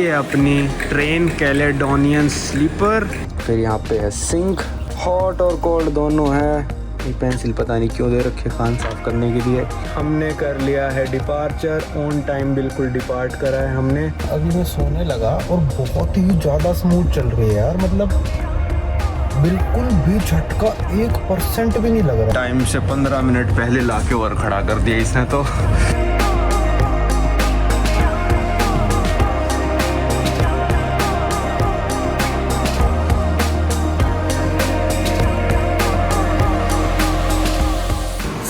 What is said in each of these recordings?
ये अपनी train Caledonian sleeper. फिर यहाँ पे है सिंक, हॉट और कोल्ड दोनों है। ये पेंसिल पता नहीं क्यों दे रखे कान साफ करने के लिए। हमने कर लिया है डिपार्चर, ऑन टाइम बिल्कुल डिपार्ट करा है हमने। अभी मैं सोने लगा और बहुत ही ज़्यादा स्मूथ चल रही है यार, मतलब बिल्कुल भी झटका 1% भी नहीं लग रहा। टाइम से 15 मिनट पहले लाके और खड़ा कर दिया इसने तो।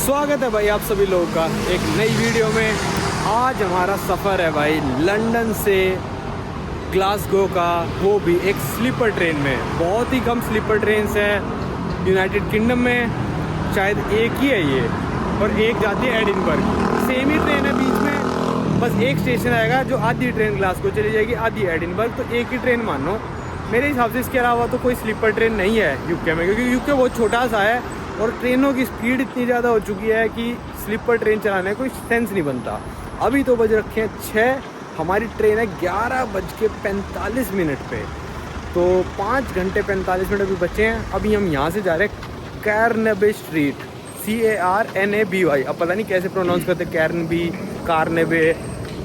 स्वागत है भाई आप सभी लोगों का एक नई वीडियो में। आज हमारा सफ़र है भाई लंदन से ग्लासगो का, वो भी एक स्लीपर ट्रेन में। बहुत ही कम स्लीपर ट्रेन्स हैं यूनाइटेड किंगडम में, शायद एक ही है ये, और एक जाती है एडिनबर्ग। सेम ही ट्रेन है, बीच में बस एक स्टेशन आएगा जो आधी ट्रेन ग्लासगो चली जाएगी, आधी एडिनबर्ग, तो एक ही ट्रेन मानो मेरे हिसाब से। इसके अलावा तो कोई स्लीपर ट्रेन नहीं है यूके में, क्योंकि यूके बहुत छोटा सा है और ट्रेनों की स्पीड इतनी ज़्यादा हो चुकी है कि स्लीपर ट्रेन चलाने का कोई सेंस नहीं बनता। अभी तो बज रखे हैं 6, हमारी ट्रेन है 11:45 पे, तो 5 घंटे 45 मिनट अभी बचे हैं। अभी हम यहाँ से जा रहे हैं कैरनेबे स्ट्रीट, CARNABY, अब पता नहीं कैसे प्रोनाउंस करते, कार्नेबे।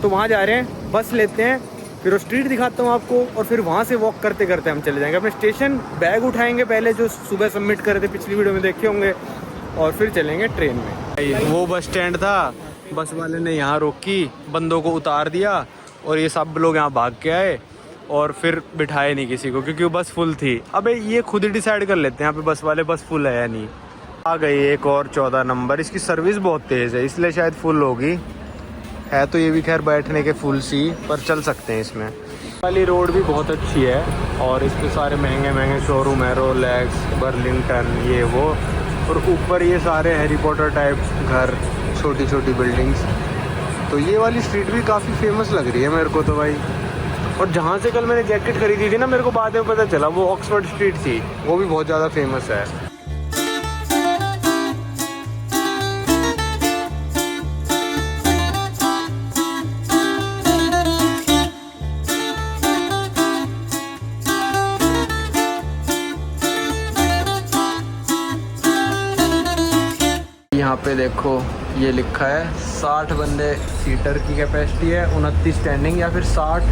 तो वहाँ जा रहे हैं, बस लेते हैं, फिर वो स्ट्रीट दिखाता हूँ आपको, और फिर वहाँ से वॉक करते करते हम चले जाएंगे अपने स्टेशन। बैग उठाएंगे पहले, जो सुबह सबमिट करे थे, पिछली वीडियो में देखे होंगे, और फिर चलेंगे ट्रेन में। वो बस स्टैंड था, बस वाले ने यहाँ रोकी, बंदों को उतार दिया, और ये सब लोग यहाँ भाग के आए और फिर बिठाए नहीं किसी को, क्योंकि वो बस फुल थी। अबे ये खुद ही डिसाइड कर लेते हैं यहाँ पे बस वाले, बस फुल है या नहीं। आ गई एक और 14 नंबर, इसकी सर्विस बहुत तेज़ है इसलिए शायद फुल होगी। है तो ये भी खैर बैठने के फुल सी, पर चल सकते हैं इसमें। वाली रोड भी बहुत अच्छी है, और इस पे सारे महंगे महंगे शोरूम है, रोलेक्स, बर्लिंगटन, ये वो, और ऊपर ये सारे हैरी पॉटर टाइप घर, छोटी छोटी बिल्डिंग्स। तो ये वाली स्ट्रीट भी काफ़ी फेमस लग रही है मेरे को तो भाई। और जहाँ से कल मैंने जैकेट खरीदी थी ना, मेरे को बाद में पता चला वो ऑक्सफोर्ड स्ट्रीट थी, वो भी बहुत ज़्यादा फेमस है। यहाँ पे देखो ये लिखा है 60 बंदे सीटर की कैपेसिटी है, 29 स्टैंडिंग, या फिर 60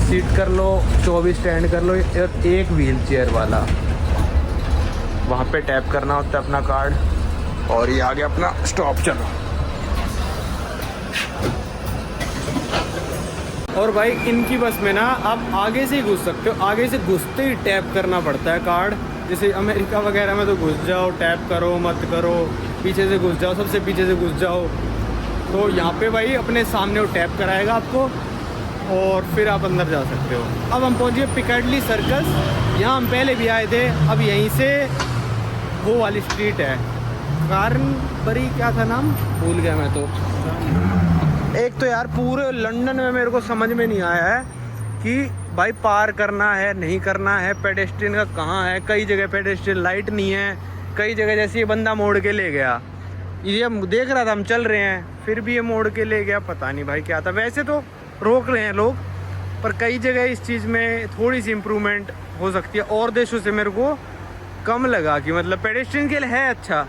सीट कर लो, 24 स्टैंड कर लो, और एक व्हील चेयर वाला। वहाँ पे टैप करना होता है अपना कार्ड, और ये आगे अपना स्टॉप। चलो। और भाई इनकी बस में ना आप आगे से ही घुस सकते हो, आगे से घुसते ही टैप करना पड़ता है कार्ड। जैसे अमेरिका वगैरह में तो घुस जाओ, टैप करो मत करो, पीछे से घुस जाओ, सबसे पीछे से घुस जाओ। तो यहाँ पे भाई अपने सामने वो टैप कराएगा आपको, और फिर आप अंदर जा सकते हो। अब हम पहुँचे पिकाडिली सर्कस, यहाँ हम पहले भी आए थे। अब यहीं से वो वाली स्ट्रीट है, कार्नबरी, क्या था नाम भूल गया मैं तो। एक तो यार पूरे लंदन में मेरे को समझ में नहीं आया है कि भाई पार करना है नहीं करना है, पेडेस्ट्रियन का कहाँ है। कई जगह पेडेस्ट्रियन लाइट नहीं है, कई जगह जैसे ये बंदा मोड़ के ले गया, ये हम देख रहा था, हम चल रहे हैं, फिर भी ये मोड़ के ले गया, पता नहीं भाई क्या था। वैसे तो रोक रहे हैं लोग, पर कई जगह इस चीज़ में थोड़ी सी इम्प्रूवमेंट हो सकती है। और देशों से मेरे को कम लगा कि मतलब पेडेस्ट्रियन के लिए है अच्छा,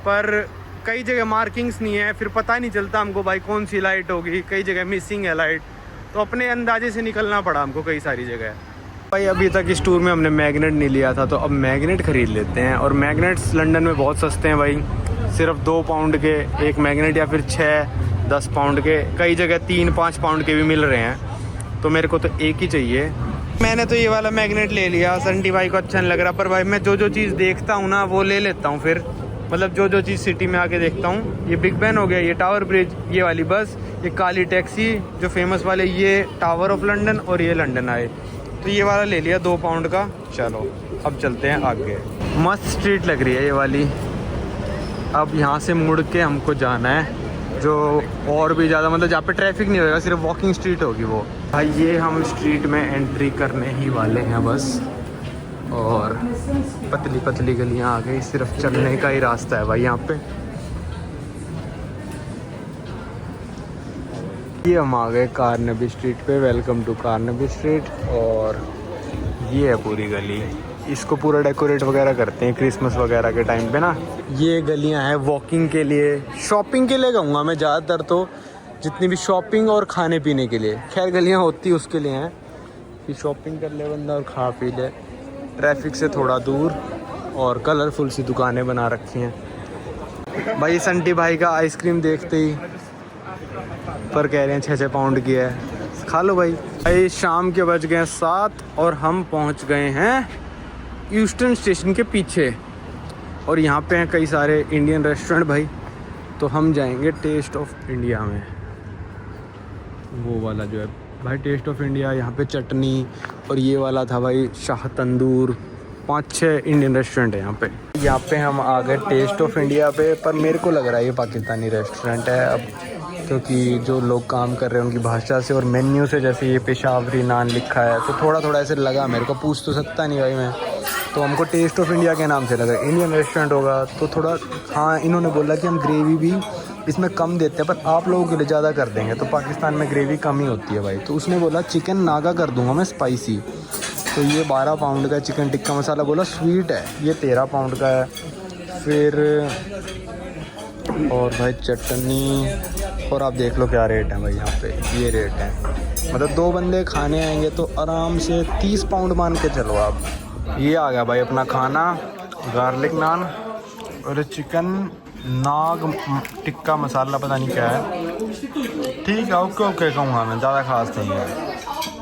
पर कई जगह मार्किंग्स नहीं है, फिर पता नहीं चलता हमको भाई कौन सी लाइट होगी, कई जगह मिसिंग है लाइट, तो अपने अंदाजे से निकलना पड़ा हमको कई सारी जगह। भाई अभी तक इस टूर में हमने मैग्नेट नहीं लिया था, तो अब मैग्नेट ख़रीद लेते हैं। और मैग्नेट्स लंदन में बहुत सस्ते हैं भाई, सिर्फ 2 पाउंड के एक मैग्नेट, या फिर 6-10 पाउंड के, कई जगह 3-5 पाउंड के भी मिल रहे हैं। तो मेरे को तो एक ही चाहिए। मैंने तो ये वाला मैग्नेट ले लिया, संटी भाई को अच्छा नहीं लग रहा, पर भाई मैं जो चीज़ देखता हूँ ना वो ले लेता हूँ फिर, मतलब जो चीज़ सिटी में आके देखता हूँ। ये बिग बैन हो गया, ये टावर ब्रिज, ये वाली बस, ये काली टैक्सी जो फेमस वाले, ये टावर ऑफ लंदन, और ये लंदन आए। तो ये वाला ले लिया 2 पाउंड का। चलो अब चलते हैं आगे। मस्त स्ट्रीट लग रही है ये वाली। अब यहाँ से मुड़ के हमको जाना है जो और भी ज़्यादा, मतलब जहाँ पे ट्रैफिक नहीं होगा, सिर्फ वॉकिंग स्ट्रीट होगी वो। भाई ये हम स्ट्रीट में एंट्री करने ही वाले हैं बस, और पतली पतली गलियाँ आ गई, सिर्फ चलने का ही रास्ता है भाई यहाँ पे। ये हम आ गए कार्नेगी स्ट्रीट पे। Welcome to Carnegie street. और ये है पूरी गली, इसको पूरा डेकोरेट वगैरह करते हैं क्रिसमस वगैरह के टाइम पे ना। ये गलियां हैं वॉकिंग के लिए, शॉपिंग के लिए कहूँगा मैं ज़्यादातर, तो जितनी भी शॉपिंग और खाने पीने के लिए। खैर गलियां होती उसके लिए हैं कि शॉपिंग कर ले बंदा और खा पी ले, ट्रैफिक से थोड़ा दूर। और कलरफुल सी दुकानें बना रखी हैं। भाई संटी भाई का आइसक्रीम देखते ही पर कह रहे हैं 6-6 पाउंड की है, खा लो भाई। भाई शाम के बज गए 7 और हम पहुंच गए हैं यूस्टन स्टेशन के पीछे। और यहाँ पे हैं कई सारे इंडियन रेस्टोरेंट भाई। तो हम जाएंगे टेस्ट ऑफ इंडिया में, वो वाला जो है भाई टेस्ट ऑफ इंडिया। यहाँ पे चटनी, और ये वाला था भाई शाह तंदूर। 5-6 इंडियन रेस्टोरेंट है यहाँ पे। यहाँ पे हम आ गए टेस्ट ऑफ इंडिया पे, पर मेरे को लग रहा है ये पाकिस्तानी रेस्टोरेंट है अब, क्योंकि जो लोग काम कर रहे हैं उनकी भाषा से और मेन्यू से, जैसे ये पेशावरी नान लिखा है, तो थोड़ा थोड़ा ऐसे लगा मेरे को। पूछ तो सकता नहीं भाई मैं, तो हमको टेस्ट ऑफ इंडिया के नाम से लगा इंडियन रेस्टोरेंट होगा तो थोड़ा। हाँ, इन्होंने बोला कि हम ग्रेवी भी इसमें कम देते हैं, पर आप लोगों के लिए ज़्यादा कर देंगे, तो पाकिस्तान में ग्रेवी कम ही होती है भाई। तो उसने बोला चिकन नागा कर दूंगा मैं स्पाइसी। तो ये 12 पाउंड का चिकन टिक्का मसाला बोला स्वीट है, ये 13 पाउंड का है। फिर और भाई चटनी, और आप देख लो क्या रेट है भाई यहाँ पे, ये रेट है। मतलब 2 बंदे खाने आएंगे तो आराम से 30 पाउंड मान के चलो आप। ये आ गया भाई अपना खाना, गार्लिक नान और चिकन नाग टिक्का मसाला, पता नहीं क्या है। ठीक है, ओके ओके कहूँगा मैं, ज़्यादा खास नहीं है।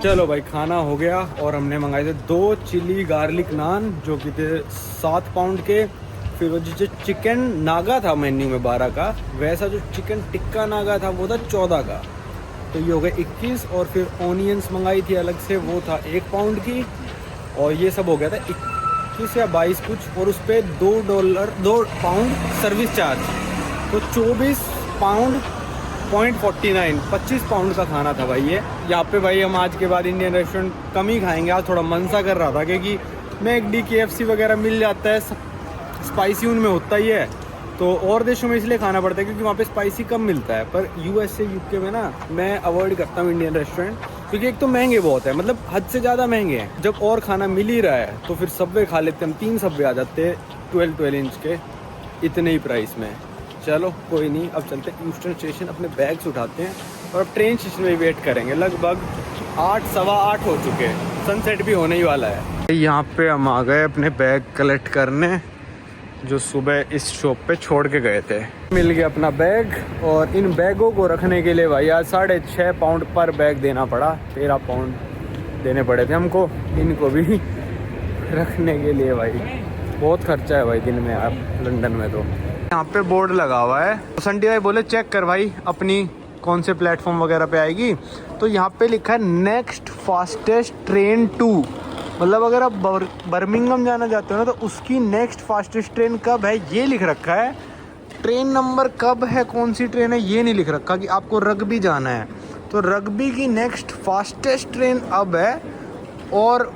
चलो भाई खाना हो गया और हमने मंगाए थे 2 चिली गार्लिक नान जो कि थे 7 पाउंड के। फिर वो जो चिकन नागा था मेन्यू में 12 का, वैसा जो चिकन टिक्का नागा था वो था 14 का, तो ये हो गए 21। और फिर ऑनियंस मंगाई थी अलग से, वो था 1 पाउंड की। और ये सब हो गया था 21 या 22 कुछ, और उस पर $2 पाउंड सर्विस चार्ज, तो 24 पाउंड .49, 25 पाउंड का खाना था भाई ये। यहाँ पे भाई हम आज के बाद इंडियन रेस्टोरेंट कम ही खाएंगे। आज थोड़ा मन सा कर रहा था, क्योंकि मैकडी KFC वगैरह मिल जाता है, स्पाइसी उनमें होता ही है, तो और देशों में इसलिए खाना पड़ता है क्योंकि वहाँ पे स्पाइसी कम मिलता है। पर USA UK में ना मैं अवॉइड करता हूँ इंडियन रेस्टोरेंट, क्योंकि एक तो महंगे बहुत है, मतलब हद से ज़्यादा महंगे हैं। जब और खाना मिल ही रहा है तो फिर सबवे खा लेते हैं हम। 3 सबवे आ जाते हैं 12 इंच के, इतने ही प्राइस में। चलो कोई नहीं, अब चलते हैं यूस्टन स्टेशन, अपने बैग्स उठाते हैं और अब ट्रेन स्टेशन में वेट करेंगे। लगभग 8 सवा 8 हो चुके हैं, सनसेट भी होने ही वाला है। यहाँ पे हम आ गए अपने बैग कलेक्ट करने, जो सुबह इस शॉप पे छोड़ के गए थे। मिल गया अपना बैग, और इन बैगों को रखने के लिए भाई आज 6.5 पाउंड पर बैग देना पड़ा। 13 पाउंड देने पड़े थे हमको इनको भी रखने के लिए। भाई बहुत खर्चा है भाई दिन में यार लंदन में। तो यहाँ पे बोर्ड लगा हुआ है, तो संटी भाई बोले चेक कर भाई अपनी कौन से प्लेटफॉर्म वगैरह पे आएगी। तो यहाँ पे लिखा है नेक्स्ट फास्टेस्ट ट्रेन 2, मतलब अगर आप बर्मिंघम जाना चाहते हो ना तो उसकी नेक्स्ट फास्टेस्ट ट्रेन कब है ये लिख रखा है। ट्रेन नंबर कब है, कौन सी ट्रेन है ये नहीं लिख रखा कि आपको रग्बी जाना है। तो रग्बी की नेक्स्ट फास्टेस्ट ट्रेन अब है, और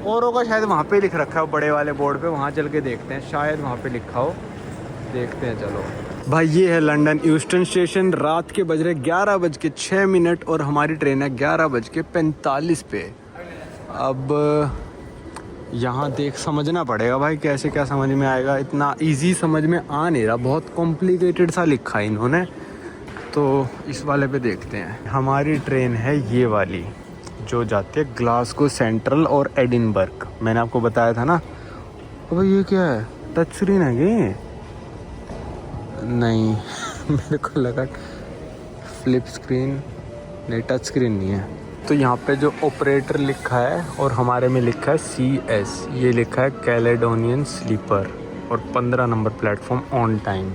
होगा शायद वहाँ पे लिख रखा है बड़े वाले बोर्ड पे, वहाँ चल के देखते हैं, शायद वहाँ पे लिखा हो, देखते हैं। चलो भाई ये है लंदन यूस्टन स्टेशन। रात के बज रहे 11:06 और हमारी ट्रेन है 11:45 पे। अब यहाँ देख समझना पड़ेगा भाई कैसे क्या समझ में आएगा, इतना इजी समझ में आ नहीं रहा, बहुत कॉम्प्लिकेटेड सा लिखा है इन्होंने। तो इस वाले पे देखते हैं। हमारी ट्रेन है ये वाली जो जाती है ग्लासगो सेंट्रल और एडिनबर्ग, मैंने आपको बताया था ना। अब ये क्या है, टच स्क्रीन है ये? नहीं मेरे को लगा फ्लिप स्क्रीन, नहीं टच स्क्रीन नहीं है। तो यहाँ पे जो ऑपरेटर लिखा है और हमारे में लिखा है CS, ये लिखा है कैलेडोनियन स्लीपर, और 15 नंबर प्लेटफॉर्म ऑन टाइम।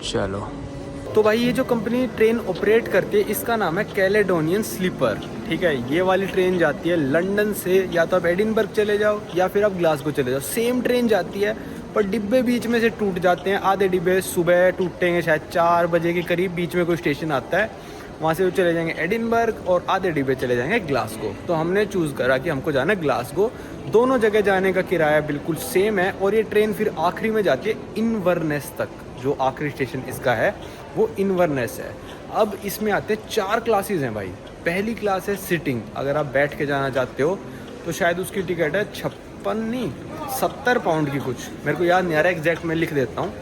चलो तो भाई ये जो कंपनी ट्रेन ऑपरेट करती है इसका नाम है कैलेडोनियन स्लीपर, ठीक है। ये वाली ट्रेन जाती है लंदन से, या तो आप एडिनबर्ग चले जाओ या फिर आप ग्लासगो चले जाओ, सेम ट्रेन जाती है, पर डिब्बे बीच में से टूट जाते हैं। आधे डिब्बे सुबह टूटेंगे शायद 4 बजे के करीब, बीच में कोई स्टेशन आता है, वहाँ से वो चले जाएंगे एडिनबर्ग, और आधे डिब्बे चले जाएंगे ग्लासगो। तो हमने चूज़ करा कि हमको जाना है ग्लासगो। दोनों जगह जाने का किराया बिल्कुल सेम है, और ये ट्रेन फिर आखिरी में जाती है इनवर्नेस तक। जो आखिरी स्टेशन इसका है वो इनवर्नेस है। अब इसमें आते हैं 4 क्लासेस हैं भाई। पहली क्लास है सिटिंग, अगर आप बैठ के जाना चाहते हो तो शायद उसकी टिकट है 56 नहीं 70 पाउंड की कुछ, मेरे को याद नहीं आ रहा एग्जैक्ट, मैं लिख देता हूँ।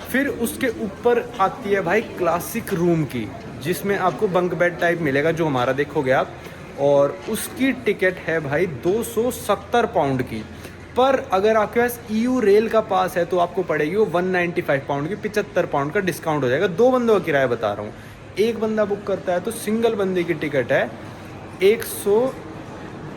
फिर उसके ऊपर आती है भाई क्लासिक रूम की, जिसमें आपको बंक बेड टाइप मिलेगा जो हमारा देखोगे आप, और उसकी टिकट है भाई 270 पाउंड की। पर अगर आपके पास EU रेल का पास है तो आपको पड़ेगी वो 195 पाउंड की, 75 पाउंड का डिस्काउंट हो जाएगा। 2 बंदों का किराया बता रहा हूँ। एक बंदा बुक करता है तो सिंगल बंदे की टिकट है 100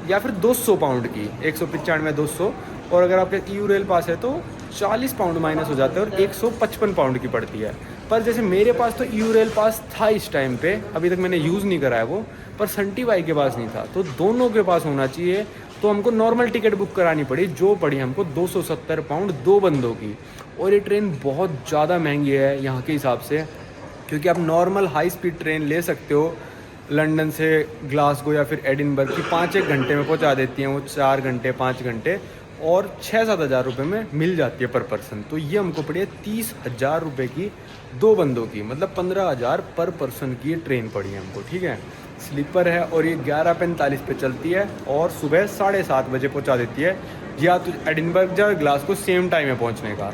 या फिर 200 पाउंड की, 195 200, और अगर आपके EU रेल पास है तो 40 पाउंड माइनस हो जाता है और 155 पाउंड की पड़ती है। पर जैसे मेरे पास तो EU रेल पास था इस टाइम पे, अभी तक मैंने यूज़ नहीं करा है वो, पर संटी भाई के पास नहीं था, तो दोनों के पास होना चाहिए। तो हमको नॉर्मल टिकट बुक करानी पड़ी, जो पड़ी हमको 270 पाउंड 2 बंदों की। और ये ट्रेन बहुत ज़्यादा महंगी है यहाँ के हिसाब से, क्योंकि आप नॉर्मल हाई स्पीड ट्रेन ले सकते हो लंदन से ग्लासगो या फिर एडिनबर्ग की, 5-1 घंटे में पहुँचा देती हैं वो, 4 घंटे 5 घंटे, और 6-7 हज़ार रुपये में मिल जाती है पर पर्सन। तो ये हमको पड़ी है 30,000 रुपये की 2 बंदों की, मतलब 15,000 पर पर्सन की ये ट्रेन पड़ी है हमको, ठीक है। स्लीपर है और ये 11:45 पे चलती है और सुबह 7:30 बजे पहुंचा देती है, या तो एडिनबर्ग या ग्लासगो सेम टाइम है पहुंचने का।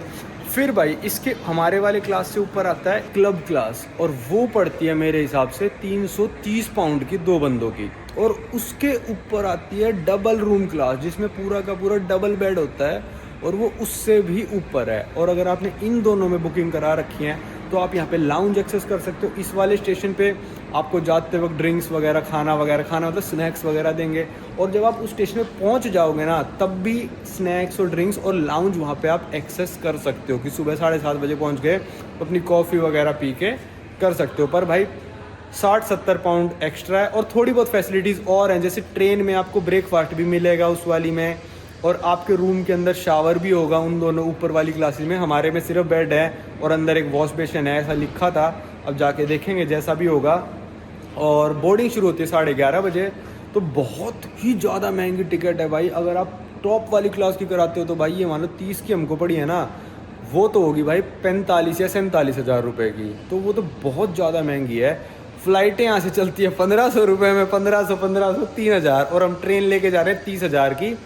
फिर भाई इसके हमारे वाले क्लास से ऊपर आता है क्लब क्लास, और वो पड़ती है मेरे हिसाब से 330 पाउंड की 2 बंदों की। और उसके ऊपर आती है डबल रूम क्लास, जिसमें पूरा का पूरा डबल बेड होता है, और वो उससे भी ऊपर है। और अगर आपने इन दोनों में बुकिंग करा रखी है तो आप यहाँ पे लाउंज एक्सेस कर सकते हो। इस वाले स्टेशन पे आपको जाते वक्त ड्रिंक्स वगैरह खाना मतलब स्नैक्स वगैरह देंगे, और जब आप उस स्टेशन पे पहुँच जाओगे ना तब भी स्नैक्स और ड्रिंक्स और लाउंज वहाँ पे आप एक्सेस कर सकते हो, कि सुबह 7:30 बजे पहुँच गए तो अपनी कॉफ़ी वगैरह पी के कर सकते हो। पर भाई 60-70 पाउंड एक्स्ट्रा है, और थोड़ी बहुत फैसिलिटीज़ और हैं, जैसे ट्रेन में आपको ब्रेकफास्ट भी मिलेगा उस वाली में, और आपके रूम के अंदर शावर भी होगा उन दोनों ऊपर वाली क्लासेस में। हमारे में सिर्फ बेड है और अंदर एक वॉश बेसिन है, ऐसा लिखा था, अब जाके देखेंगे जैसा भी होगा। और बोर्डिंग शुरू होती है 11:30 बजे। तो बहुत ही ज़्यादा महंगी टिकट है भाई। अगर आप टॉप वाली क्लास की कराते हो तो भाई ये मान लो 30 की हमको पड़ी है ना, वो तो होगी भाई 45 या 47 हज़ार रुपये की, तो वो तो बहुत ज़्यादा महंगी है। फ़्लाइटें यहाँ से चलती है 1500 रुपये में, 1500 3,000, और हम ट्रेन लेके जा रहे हैं 30,000 की।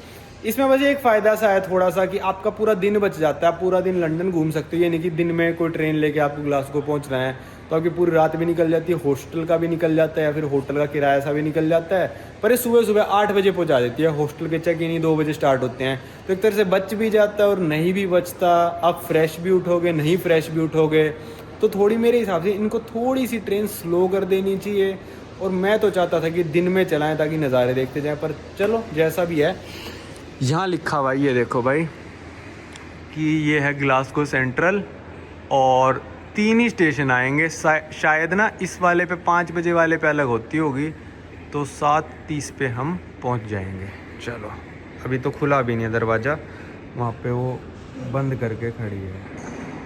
इसमें वजह एक फ़ायदा सा है थोड़ा सा, कि आपका पूरा दिन बच जाता है, आप पूरा दिन लंदन घूम सकते हो। ये नहीं कि दिन में कोई ट्रेन लेके आपको ग्लासगो पहुंचना है तो आपकी पूरी रात भी निकल जाती है, हॉस्टल का भी निकल जाता है, या फिर होटल का किराया सा भी निकल जाता है। पर ये सुबह 8 बजे पहुंचा देती है, हॉस्टल के चेक इन 2 बजे स्टार्ट होते हैं, तो एक तरह से बच भी जाता है और नहीं भी बचता। आप फ्रेश भी उठोगे, नहीं फ्रेश भी उठोगे, तो थोड़ी मेरे हिसाब से इनको थोड़ी सी ट्रेन स्लो कर देनी चाहिए। और मैं तो चाहता था कि दिन में चलाएं ताकि नज़ारे देखते जाएं, पर चलो जैसा भी है। यहाँ लिखा हुआ ये देखो भाई कि ये है ग्लासगो सेंट्रल, और 3 ही स्टेशन आएंगे शायद ना, इस वाले पे 5 बजे वाले पे अलग होती होगी, तो 7:30 पे हम पहुँच जाएंगे। चलो अभी तो खुला भी नहीं है दरवाज़ा, वहाँ पे वो बंद करके खड़ी है।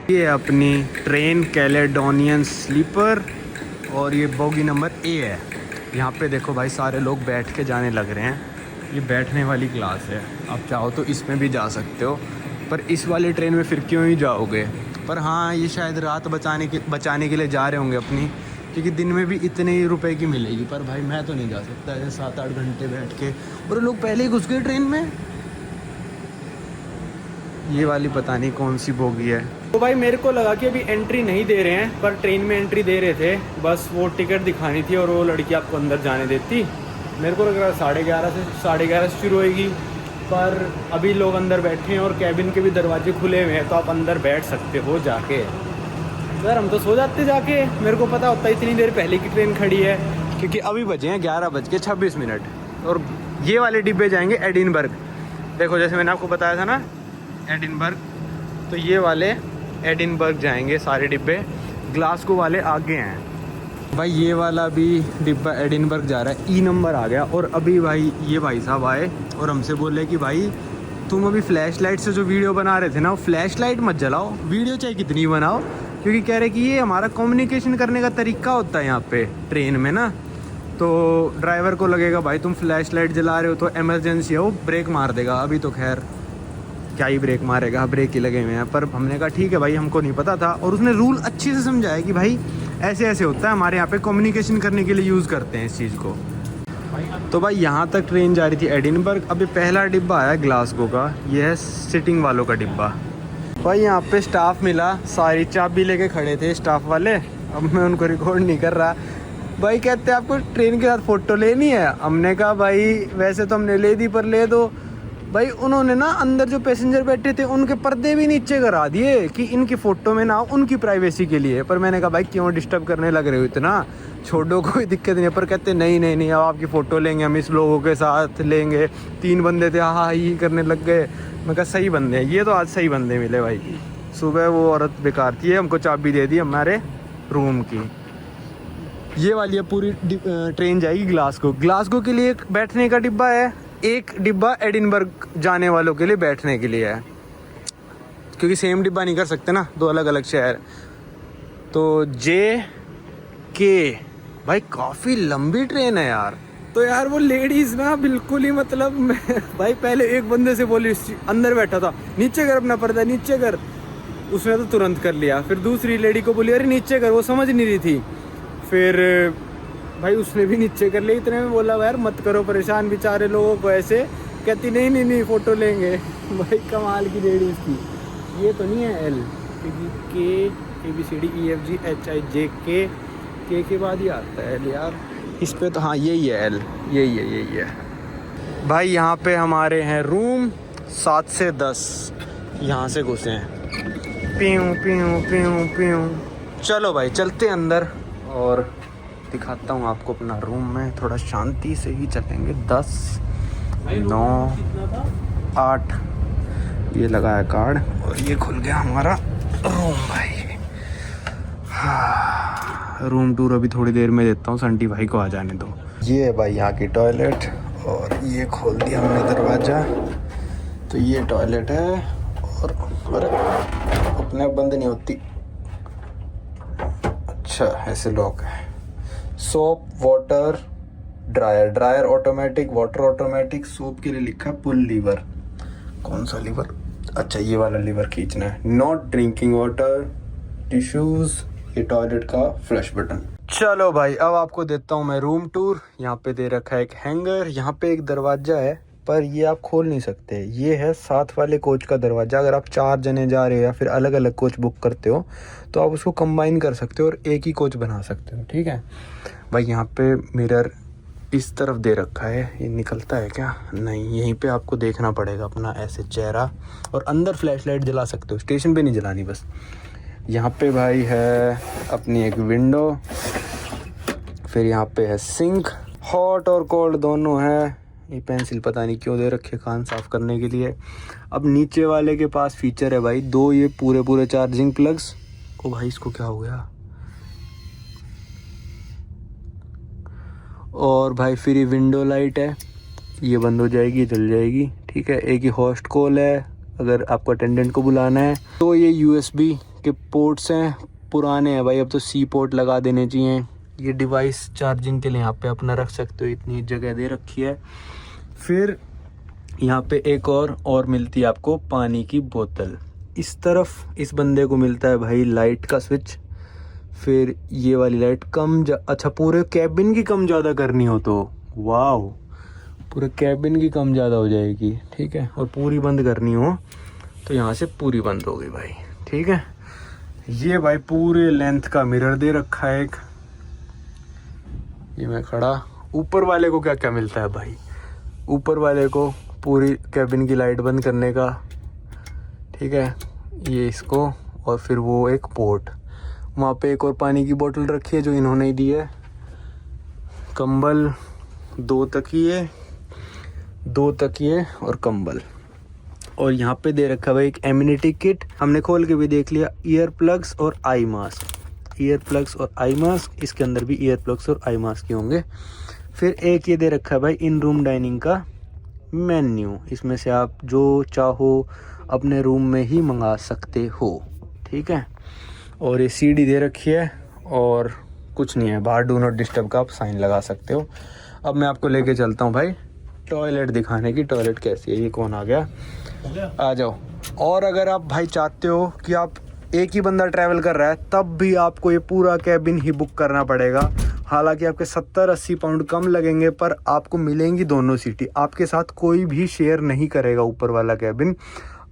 ये अपनी ट्रेन कैलेडोनियन स्लीपर, और ये बोगी नंबर A है। यहाँ पे देखो भाई सारे लोग बैठ के जाने लग रहे हैं, ये बैठने वाली क्लास है। आप चाहो तो इसमें भी जा सकते हो, पर इस वाली ट्रेन में फिर क्यों ही जाओगे। पर हाँ, ये शायद रात बचाने के लिए जा रहे होंगे अपनी, क्योंकि दिन में भी इतने ही रुपए की मिलेगी। पर भाई मैं तो नहीं जा सकता ऐसे 7-8 घंटे बैठ के, और लोग पहले ही घुस गए ट्रेन में। ये वाली पता नहीं कौन सी बोगी है। तो भाई मेरे को लगा कि अभी एंट्री नहीं दे रहे हैं, पर ट्रेन में एंट्री दे रहे थे, बस वो टिकट दिखानी थी और वो लड़की आपको अंदर जाने देती। मेरे को लग रहा है 11:30 से शुरू होएगी, पर अभी लोग अंदर बैठे हैं और कैबिन के भी दरवाजे खुले हुए हैं, तो आप अंदर बैठ सकते हो जाके। यार हम तो सो जाते जाके, मेरे को पता होता इतनी देर पहले की ट्रेन खड़ी है, क्योंकि अभी बजे हैं 11:26, और ये वाले डिब्बे जाएंगे एडिनबर्ग। देखो जैसे मैंने आपको बताया था ना एडिनबर्ग, तो ये वाले एडिनबर्ग जाएंगे सारे डिब्बे, ग्लासगो वाले आगे हैं। भाई ये वाला भी डिब्बा एडिनबर्ग जा रहा है, E नंबर आ गया। और अभी भाई ये भाई साहब आए और हमसे बोले कि भाई तुम अभी फ्लैश लाइट से जो वीडियो बना रहे थे ना, वो फ्लैश लाइट मत जलाओ, वीडियो चाहे कितनी बनाओ, क्योंकि कह रहे कि ये हमारा कम्युनिकेशन करने का तरीका होता है यहाँ पे ट्रेन में ना। तो ड्राइवर को लगेगा भाई तुम फ्लैश लाइट जला रहे हो तो इमरजेंसी है, वो ब्रेक मार देगा। अभी तो खैर क्या ही ब्रेक मारेगा, ब्रेक ही लगे हुए हैं। पर हमने कहा ठीक है भाई, हमको नहीं पता था। और उसने रूल अच्छे से समझाया कि भाई ऐसे ऐसे होता है हमारे यहाँ पे, कम्युनिकेशन करने के लिए यूज़ करते हैं इस चीज़ को। तो भाई यहाँ तक ट्रेन जा रही थी एडिनबर्ग। अभी पहला डिब्बा आया ग्लासगो का, ये है सिटिंग वालों का डिब्बा। भाई यहाँ पे स्टाफ मिला, सारी चाबी लेके खड़े थे स्टाफ वाले। अब मैं उनको रिकॉर्ड नहीं कर रहा। भाई कहते हैं आपको ट्रेन के साथ फ़ोटो लेनी है। हमने कहा भाई वैसे तो हमने ले दी, पर ले दो। भाई उन्होंने ना अंदर जो पैसेंजर बैठे थे उनके पर्दे भी नीचे करा दिए कि इनकी फ़ोटो में ना, उनकी प्राइवेसी के लिए। पर मैंने कहा भाई क्यों डिस्टर्ब करने लग रहे हो इतना, छोड़ो कोई दिक्कत नहीं है। पर कहते नहीं नहीं नहीं, अब आपकी फ़ोटो लेंगे, हम इस लोगों के साथ लेंगे। 3 बंदे थे, हाँ ही करने लग गए। मैं कहा सही बंदे हैं ये तो, आज सही बंदे मिले भाई। सुबह वो औरत बेकार थी, हमको चाबी दे दी हमारे रूम की। ये वाली है पूरी ट्रेन जाएगी ग्लासगो के लिए बैठने का डिब्बा है, एक डिब्बा एडिनबर्ग जाने वालों के लिए बैठने के लिए है, क्योंकि सेम डिब्बा नहीं कर सकते ना, 2 अलग अलग शहर। तो JK भाई काफ़ी लंबी ट्रेन है यार। तो यार वो लेडीज़ ना बिल्कुल ही मतलब मैं भाई पहले एक बंदे से बोली, अंदर बैठा था, नीचे कर अपना पर्दा नीचे कर, उसने तो तुरंत कर लिया। फिर दूसरी लेडी को बोली अरे नीचे कर, वो समझ नहीं रही थी। फिर भाई उसने भी नीचे कर लिया। इतने में बोला यार मत करो परेशान बेचारे लोगों को ऐसे। कहती नहीं नहीं नहीं फ़ोटो लेंगे। भाई कमाल की लेडीज़ थी। ये तो नहीं है L, K ABCD EFG HI J K के बाद ही आता है L यार इस पे। तो हाँ यही है L, यही है भाई। यहाँ पे हमारे हैं रूम 7 से 10, यहाँ से घुसे हैं। प्यूं प्यूं प्यूं प्यूं। चलो भाई चलते हैं अंदर और दिखाता हूँ आपको अपना रूम में। थोड़ा शांति से ही चलेंगे। 10 9 8 ये लगा है कार्ड और ये खुल गया हमारा रूम भाई। हाँ, रूम टूर अभी थोड़ी देर में देता हूँ, संटी भाई को आ जाने दो। ये है भाई यहाँ की टॉयलेट और ये खोल दिया हमने दरवाज़ा। तो ये टॉयलेट है और अपने आप बंद नहीं होती। अच्छा ऐसे लॉक है। Soap water dryer automatic, water automatic. Soap के लिए लिखा है पुल लीवर। कौन सा लीवर? अच्छा ये वाला लीवर खींचना है। नॉट ड्रिंकिंग वाटर, टिश्यूज, ये टॉयलेट का फ्लश बटन। चलो भाई अब आपको देता हूँ मैं रूम टूर। यहाँ पे दे रखा है एक हैंगर, यहाँ पे एक दरवाजा है पर ये आप खोल नहीं सकते। ये है साथ वाले कोच का दरवाज़ा। अगर आप 4 जने जा रहे हो या फिर अलग अलग कोच बुक करते हो तो आप उसको कंबाइन कर सकते हो और एक ही कोच बना सकते हो। ठीक है भाई। यहाँ पे मिरर इस तरफ दे रखा है, ये निकलता है क्या? नहीं, यहीं पे आपको देखना पड़ेगा अपना ऐसे चेहरा। और अंदर फ्लैश लाइट जला सकते हो, स्टेशन पे नहीं जलानी बस। यहाँ पे भाई है अपनी एक विंडो। फिर यहाँ पे है सिंक, हॉट और कोल्ड दोनों है। ये पेंसिल पता नहीं क्यों दे रखे, कान साफ करने के लिए। अब नीचे वाले के पास फीचर है भाई 2 ये पूरे चार्जिंग प्लग्स। ओ भाई इसको क्या हो गया? और भाई फिर ये विंडो लाइट है, ये बंद हो जाएगी, जल जाएगी। ठीक है। एक ही होस्ट कॉल है अगर आपको अटेंडेंट को बुलाना है। तो ये USB के पोर्ट्स हैं, पुराने हैं भाई, अब तो C पोर्ट लगा देने चाहिए। ये डिवाइस चार्जिंग के लिए यहाँ पे अपना रख सकते हो, इतनी जगह दे रखी है। फिर यहाँ पे एक और मिलती है आपको पानी की बोतल। इस तरफ इस बंदे को मिलता है भाई लाइट का स्विच। फिर ये वाली लाइट अच्छा पूरे कैबिन की कम ज़्यादा करनी हो तो वाह, पूरे कैबिन की कम ज़्यादा हो जाएगी। ठीक है। और पूरी बंद करनी हो तो यहाँ से पूरी बंद हो गई भाई। ठीक है। ये भाई पूरे लेंथ का मिरर दे रखा है एक। ये मैं खड़ा। ऊपर वाले को क्या क्या मिलता है भाई? ऊपर वाले को पूरी कैबिन की लाइट बंद करने का। ठीक है। ये इसको, और फिर वो एक पोर्ट। वहाँ पे एक और पानी की बोतल रखी है जो इन्होंने ही दी है। कंबल, 2 तकिए और कंबल। और यहाँ पे दे रखा है भाई एक एम्यूनिटी किट, हमने खोल के भी देख लिया। ईयर प्लग्स और आई मास्क, इसके अंदर भी ईयर प्लग्स और आई मास्क ही होंगे। फिर एक ये दे रखा है भाई इन रूम डाइनिंग का मेन्यू, इसमें से आप जो चाहो अपने रूम में ही मंगा सकते हो। ठीक है। और ये CD दे रखी है और कुछ नहीं है, बाहर डू नॉट डिस्टर्ब का आप साइन लगा सकते हो। अब मैं आपको लेके चलता हूँ भाई टॉयलेट दिखाने की। टॉयलेट कैसी है? ये कौन आ गया? आ जाओ। और अगर आप भाई चाहते हो कि आप एक ही बंदा ट्रैवल कर रहा है तब भी आपको ये पूरा कैबिन ही बुक करना पड़ेगा। हालांकि आपके 70-80 पाउंड कम लगेंगे पर आपको मिलेंगी दोनों सीटें। आपके साथ कोई भी शेयर नहीं करेगा ऊपर वाला कैबिन,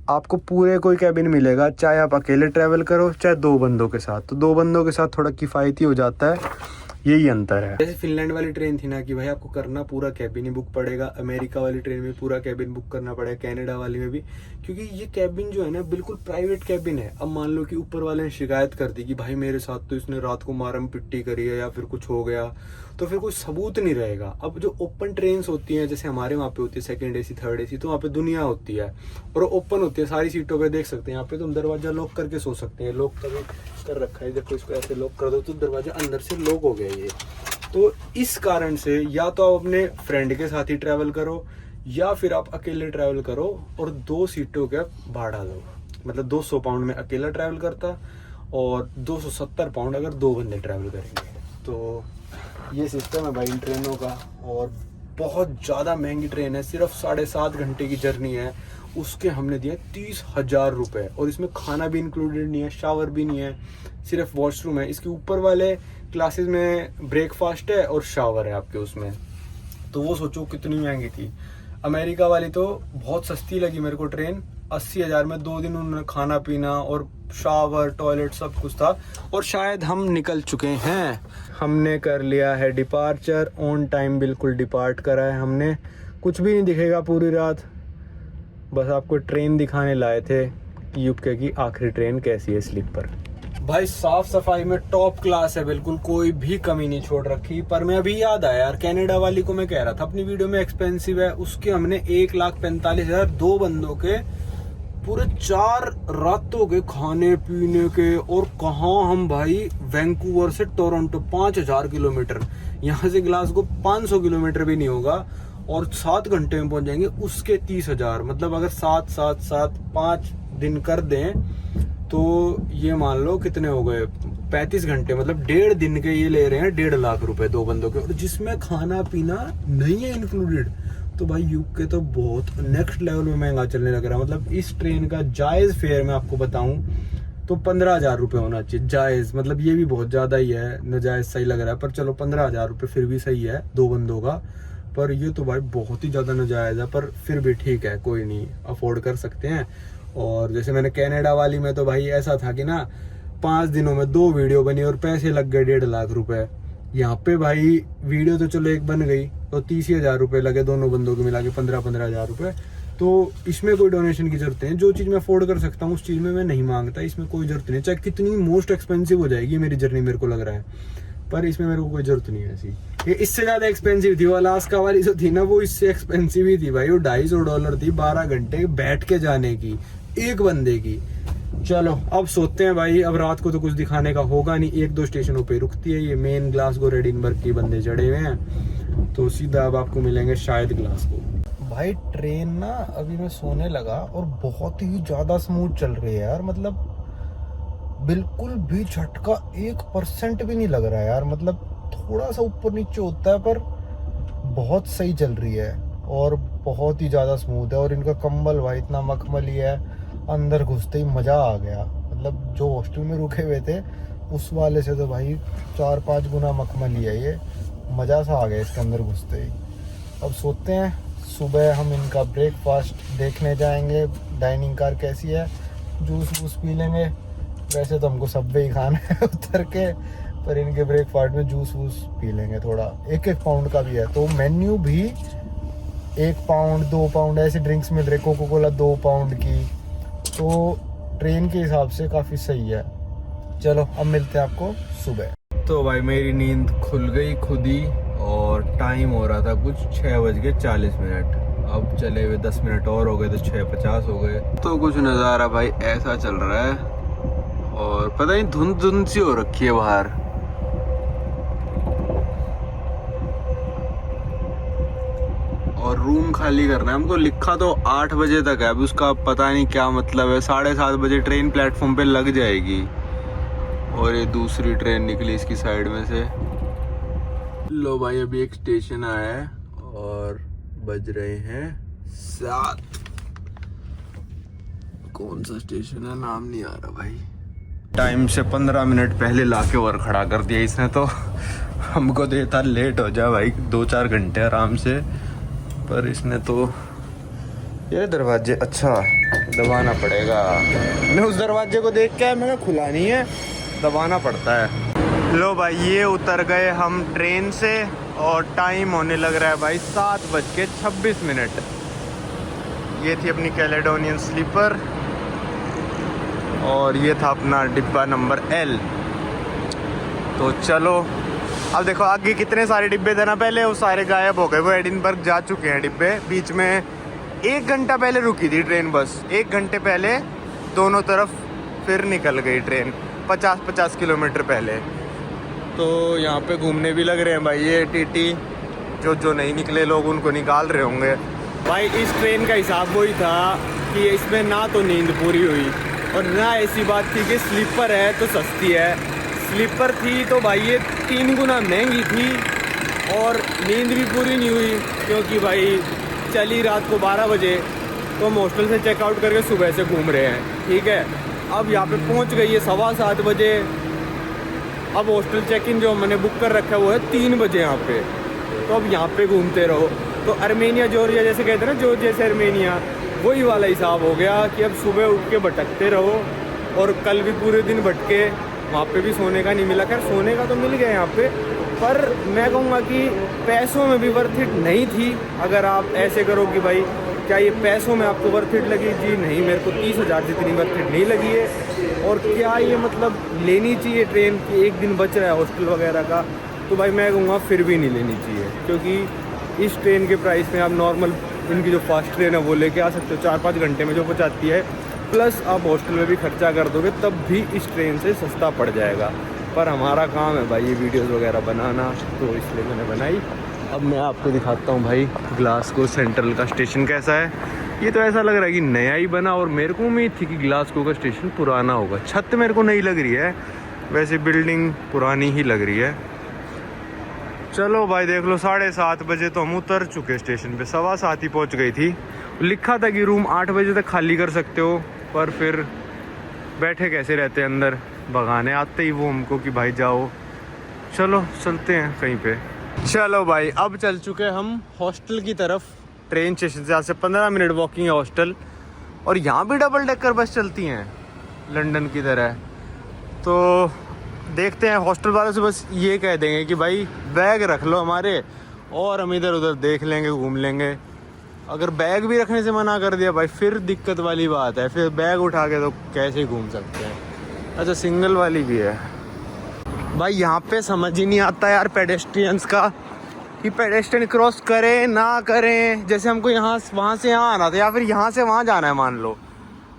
आपको पूरे कोई कैबिन मिलेगा, चाहे आप अकेले ट्रैवल करो चाहे दो बंदों के साथ। तो दो बंदों के साथ थोड़ा किफ़ायती हो जाता है, यही अंतर है। जैसे फिनलैंड वाली ट्रेन थी ना कि भाई आपको करना पूरा कैबिन ही बुक पड़ेगा, अमेरिका वाली ट्रेन में पूरा कैबिन बुक करना पड़ेगा, कनाडा वाली में भी, क्योंकि ये कैबिन जो है ना बिल्कुल प्राइवेट कैबिन है। अब मान लो कि ऊपर वाले ने शिकायत कर दी कि भाई मेरे साथ तो इसने रात को मारम पिट्टी करी है या फिर कुछ हो गया, तो फिर कोई सबूत नहीं रहेगा। अब जो ओपन ट्रेन्स होती हैं जैसे हमारे वहाँ पे होती है सेकंड एसी थर्ड एसी, तो वहाँ पे दुनिया होती है और ओपन होती है, सारी सीटों पे देख सकते हैं। यहाँ पे तुम दरवाजा लॉक करके सो सकते हैं, लॉक कभी कर रखा है, देखो इसको ऐसे लॉक कर दो तो दरवाजा अंदर से लॉक हो गया ये। तो इस कारण से या तो आप अपने फ्रेंड के साथ ही ट्रैवल करो या फिर आप अकेले ट्रैवल करो और 2 सीटों का भाड़ा दो। मतलब 200 पाउंड में अकेला ट्रैवल करता और 270 पाउंड अगर 2 बंदे ट्रैवल करेंगे। तो ये सिस्टम है भाई इन ट्रेनों का, और बहुत ज़्यादा महंगी ट्रेन है, सिर्फ 7.5 घंटे की जर्नी है, उसके हमने दिए 30,000 रुपये और इसमें खाना भी इंक्लूडेड नहीं है, शावर भी नहीं है, सिर्फ वॉशरूम है। इसके ऊपर वाले क्लासेस में ब्रेकफास्ट है और शावर है आपके उसमें। तो वो सोचो कितनी महंगी थी। अमेरिका वाली तो बहुत सस्ती लगी मेरे को ट्रेन, 80,000 में 2 दिन उन्होंने खाना पीना और शावर टॉयलेट सब कुछ था। और शायद हम निकल चुके हैं, हमने कर लिया है डिपार्चर, ऑन टाइम बिल्कुल डिपार्ट करा है हमने। कुछ भी नहीं दिखेगा पूरी रात, बस आपको ट्रेन दिखाने लाए थे कि यूके की आखिरी ट्रेन कैसी है स्लीपर। भाई साफ सफाई में टॉप क्लास है, बिल्कुल कोई भी कमी नहीं छोड़ रखी। पर मैं अभी याद आया यार, कनाडा वाली को मैं कह रहा था अपनी वीडियो में एक्सपेंसिव है, उसके हमने 1,45,000 2 बंदों के पूरे 4 रातों के खाने पीने के। और कहाँ हम भाई वैंकूवर से टोरंटो 5,000 किलोमीटर, यहाँ से ग्लासगो 500 किलोमीटर भी नहीं होगा और 7 घंटे में पहुंच जाएंगे, उसके 30,000। मतलब अगर 5 दिन कर दें तो ये मान लो कितने हो गए, 35 घंटे, मतलब 1.5 दिन के ये ले रहे हैं 1.5 लाख रुपए 2 बंदों के, और जिसमें खाना पीना नहीं है इंक्लूडेड। तो भाई यूके तो बहुत नेक्स्ट लेवल में महंगा चलने लग रहा है। मतलब इस ट्रेन का जायज फेयर मैं आपको बताऊं तो 15,000 रुपये होना चाहिए जायज। मतलब ये भी बहुत ज़्यादा ही है, नजायज सही लग रहा है, पर चलो 15,000 रुपये फिर भी सही है 2 बंदों का। पर ये तो भाई बहुत ही ज़्यादा नाजायज़ है, पर फिर भी ठीक है, कोई नहीं, अफोर्ड कर सकते हैं। और जैसे मैंने कनाडा वाली में तो भाई ऐसा था कि ना 5 दिनों में 2 वीडियो बनी और पैसे लग गए 1.5 लाख रुपए। यहाँ पे भाई वीडियो तो चलो एक बन गई तो 30,000 रुपये लगे दोनों बंदों के मिला के 15,000 रुपये। तो इसमें कोई डोनेशन की जरूरत नहीं है, जो चीज़ मैं अफोर्ड कर सकता हूँ उस चीज़ में मैं नहीं मांगता, इसमें कोई जरूरत नहीं, चाहे कितनी मोस्ट एक्सपेंसिव हो जाएगी मेरी जर्नी मेरे को लग रहा है, पर इसमें मेरे को कोई जरूरत नहीं है ऐसी। ये इससे ज़्यादा एक्सपेंसिव थी वो अलास्का वाली जो थी ना, वो इससे एक्सपेंसिव ही थी भाई, वो $250 थी 12 घंटे बैठ के जाने की एक बंदे की। चलो अब सोते हैं भाई, अब रात को तो कुछ दिखाने का होगा नहीं, 1-2 स्टेशनों पे रुकती है ये, मेन ग्लासगो एडिनबर्ग के बंदे चढ़े हुए हैं, तो सीधा अब आपको मिलेंगे शायद ग्लासगो। भाई ट्रेन ना अभी मैं सोने लगा और बहुत ही ज़्यादा स्मूथ चल रही है यार, मतलब बिल्कुल भी झटका 1% भी नहीं लग रहा है यार। मतलब थोड़ा सा ऊपर नीचे होता है पर बहुत सही चल रही है और बहुत ही ज़्यादा स्मूथ है। और इनका कंबल भाई इतना मखमली है, अंदर घुसते ही मज़ा आ गया। मतलब जो हॉस्टल में रुके हुए थे उस वाले से तो भाई 4-5 गुना मखमली है ये, मज़ा सा आ गया इसके अंदर घुसते ही। अब सोते हैं, सुबह हम इनका ब्रेकफास्ट देखने जाएंगे, डाइनिंग कार कैसी है, जूस वूस पी लेंगे। वैसे तो हमको सबवे ही खाना है उतर के, पर इनके ब्रेकफास्ट में जूस वूस पी लेंगे थोड़ा। 1-1 पाउंड का भी है, तो मेन्यू भी 1 पाउंड 2 पाउंड ऐसे ड्रिंक्स मिल रहे, कोको कोला 2 पाउंड की, तो ट्रेन के हिसाब से काफ़ी सही है। चलो अब मिलते हैं आपको सुबह। तो भाई मेरी नींद खुल गई खुद ही और टाइम हो रहा था कुछ 6:40। अब चले हुए 10 मिनट और हो गए तो 6:50 हो गए। तो कुछ नज़ारा भाई ऐसा चल रहा है और पता नहीं धुंध सी हो रखी है बाहर। और रूम खाली करना है हमको, लिखा तो 8 बजे तक है, अभी उसका पता नहीं क्या मतलब है। 7:30 बजे ट्रेन प्लेटफॉर्म पे लग जाएगी और ये दूसरी ट्रेन निकली इसकी साइड में से। लो भाई अभी एक स्टेशन आया है और बज रहे हैं 7। कौन सा स्टेशन है नाम नहीं आ रहा भाई, टाइम से 15 मिनट पहले लाके और खड़ा कर दिया इसने, तो हमको देता लेट हो जाए भाई 2-4 घंटे आराम से, पर इसने तो ये दरवाजे अच्छा दबाना पड़ेगा। मैं उस दरवाजे को देख के मैं खुला नहीं है, दबाना पड़ता है। लो भाई ये उतर गए हम ट्रेन से और टाइम होने लग रहा है भाई 7:26। ये थी अपनी कैलेडोनियन स्लीपर और ये था अपना डिब्बा नंबर L। तो चलो अब देखो आगे कितने सारे डिब्बे थे ना पहले, वो सारे गायब हो गए, वो एडिनबर्ग जा चुके हैं डिब्बे। बीच में 1 घंटा पहले रुकी थी ट्रेन, बस 1 घंटे पहले दोनों तरफ फिर निकल गई ट्रेन 50-50 किलोमीटर पहले। तो यहाँ पे घूमने भी लग रहे हैं भाई ये टीटी, जो नहीं निकले लोग उनको निकाल रहे होंगे भाई। इस ट्रेन का हिसाब वही था कि इसमें ना तो नींद पूरी हुई और ना ऐसी बात थी कि स्लीपर है तो सस्ती है। स्लीपर थी तो भाई ये 3 गुना महंगी थी और नींद भी पूरी नहीं हुई, क्योंकि भाई चली रात को 12 बजे, तो हम हॉस्टल से चेकआउट करके सुबह से घूम रहे हैं। ठीक है, अब यहाँ पे पहुँच गई है 7:15 बजे। अब हॉस्टल चेक इन जो मैंने बुक कर रखा है वो है 3 बजे यहाँ पे। तो अब यहाँ पे घूमते रहो। तो अर्मेनिया जॉर्जिया जैसे कहते हैं ना, जॉर्जिया से अर्मेनिया, वही वाला हिसाब हो गया कि अब सुबह उठ के भटकते रहो। और कल भी पूरे दिन भटके, वहाँ पे भी सोने का नहीं मिला। खैर सोने का तो मिल गया यहाँ पे, पर मैं कहूँगा कि पैसों में भी वर्थ इट नहीं थी। अगर आप ऐसे करो कि भाई क्या ये पैसों में आपको वर्थ इट लगी, जी नहीं, मेरे को 30,000 जितनी वर्थ इट नहीं लगी है। और क्या ये मतलब लेनी चाहिए ट्रेन कि एक दिन बच रहा है हॉस्टल वगैरह का, तो भाई मैं कहूँगा फिर भी नहीं लेनी चाहिए, क्योंकि इस ट्रेन के प्राइस में आप नॉर्मल इनकी जो फास्ट ट्रेन है वो लेके आ सकते हो 4-5 घंटे में जो पहुँचाती है, प्लस आप हॉस्टल में भी खर्चा कर दोगे तब भी इस ट्रेन से सस्ता पड़ जाएगा। पर हमारा काम है भाई ये वीडियोस वगैरह बनाना, तो इसलिए मैंने बनाई। अब मैं आपको दिखाता हूँ भाई ग्लासगो सेंट्रल का स्टेशन कैसा है। ये तो ऐसा लग रहा है कि नया ही बना, और मेरे को उम्मीद थी कि ग्लासगो का स्टेशन पुराना होगा। छत मेरे को नहीं लग रही है, वैसे बिल्डिंग पुरानी ही लग रही है। चलो भाई देख लो 7:30 बजे तो हम उतर चुके स्टेशन पे, 7:15 ही पहुँच गई थी। लिखा था कि रूम 8 बजे तक खाली कर सकते हो, पर फिर बैठे कैसे रहते हैं अंदर, भगाने आते ही वो हमको कि भाई जाओ। चलो चलते हैं कहीं पे। चलो भाई अब चल चुके हम हॉस्टल की तरफ। ट्रेन स्टेशन से यहाँ से 15 मिनट वॉकिंग है हॉस्टल, और यहाँ भी डबल डेकर बस चलती हैं लंदन की तरह। तो देखते हैं, हॉस्टल वालों से बस ये कह देंगे कि भाई बैग रख लो हमारे और हम इधर उधर देख लेंगे, घूम लेंगे। अगर बैग भी रखने से मना कर दिया भाई फिर दिक्कत वाली बात है, फिर बैग उठा के तो कैसे घूम सकते हैं। अच्छा सिंगल वाली भी है भाई। यहाँ पे समझ ही नहीं आता यार पेडेस्ट्रियंस का, कि पेडेस्ट्रियन क्रॉस करें ना करें। जैसे हमको यहाँ वहाँ से यहाँ आना था या फिर यहाँ से वहाँ जाना है मान लो,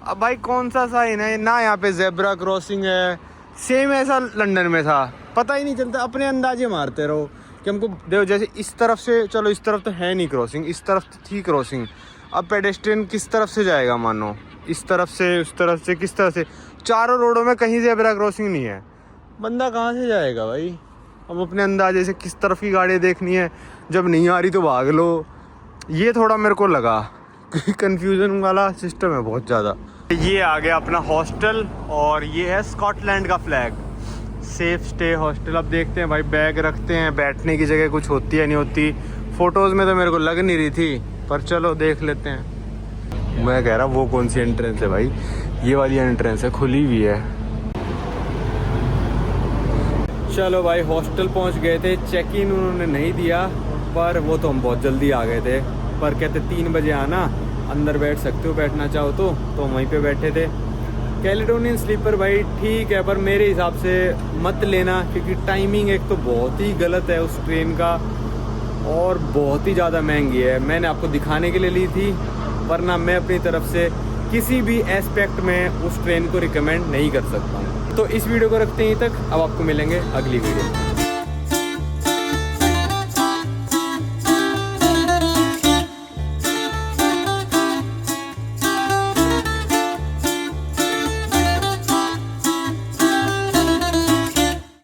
अब भाई कौन सा साइन है ना, यहाँ पे जेब्रा क्रॉसिंग है। सेम ऐसा लंदन में था, पता ही नहीं चलता, अपने अंदाजे मारते रहो कि हमको देखो जैसे इस तरफ से, चलो इस तरफ तो है नहीं क्रॉसिंग, इस तरफ थी क्रॉसिंग। अब पेडेस्ट्रियन किस तरफ से जाएगा, मानो इस तरफ से, उस तरफ से, किस तरफ से, चारों रोडों में कहीं जेब्रा क्रॉसिंग नहीं है, बंदा कहाँ से जाएगा भाई। अब अपने अंदाजे से किस तरफ की गाड़ी देखनी है, जब नहीं आ रही तो भाग लो। ये थोड़ा मेरे को लगा कंफ्यूजन वाला सिस्टम है बहुत ज़्यादा। ये आ गया अपना हॉस्टल और ये है स्कॉटलैंड का फ्लैग, सेफ स्टे हॉस्टल। अब देखते हैं भाई, बैग रखते हैं, बैठने की जगह कुछ होती है नहीं होती। फ़ोटोज़ में तो मेरे को लग नहीं रही थी, पर चलो देख लेते हैं। मैं कह रहा वो कौन सी एंट्रेंस है भाई, ये वाली एंट्रेंस है, खुली हुई है। चलो भाई हॉस्टल पहुंच गए थे, चेक इन उन्होंने नहीं दिया, पर वो तो हम बहुत जल्दी आ गए थे। पर कहते 3 बजे आना, अंदर बैठ सकते हो बैठना चाहो तो हम वहीं पे बैठे थे। कैलेडोनियन स्लीपर भाई ठीक है, पर मेरे हिसाब से मत लेना, क्योंकि टाइमिंग एक तो बहुत ही गलत है उस ट्रेन का और बहुत ही ज़्यादा महंगी है। मैंने आपको दिखाने के लिए ली थी, वरना मैं अपनी तरफ से किसी भी एस्पेक्ट में उस ट्रेन को रिकमेंड नहीं कर सकता हूँ। तो इस वीडियो को रखते ही तक, अब आपको मिलेंगे अगली वीडियो में।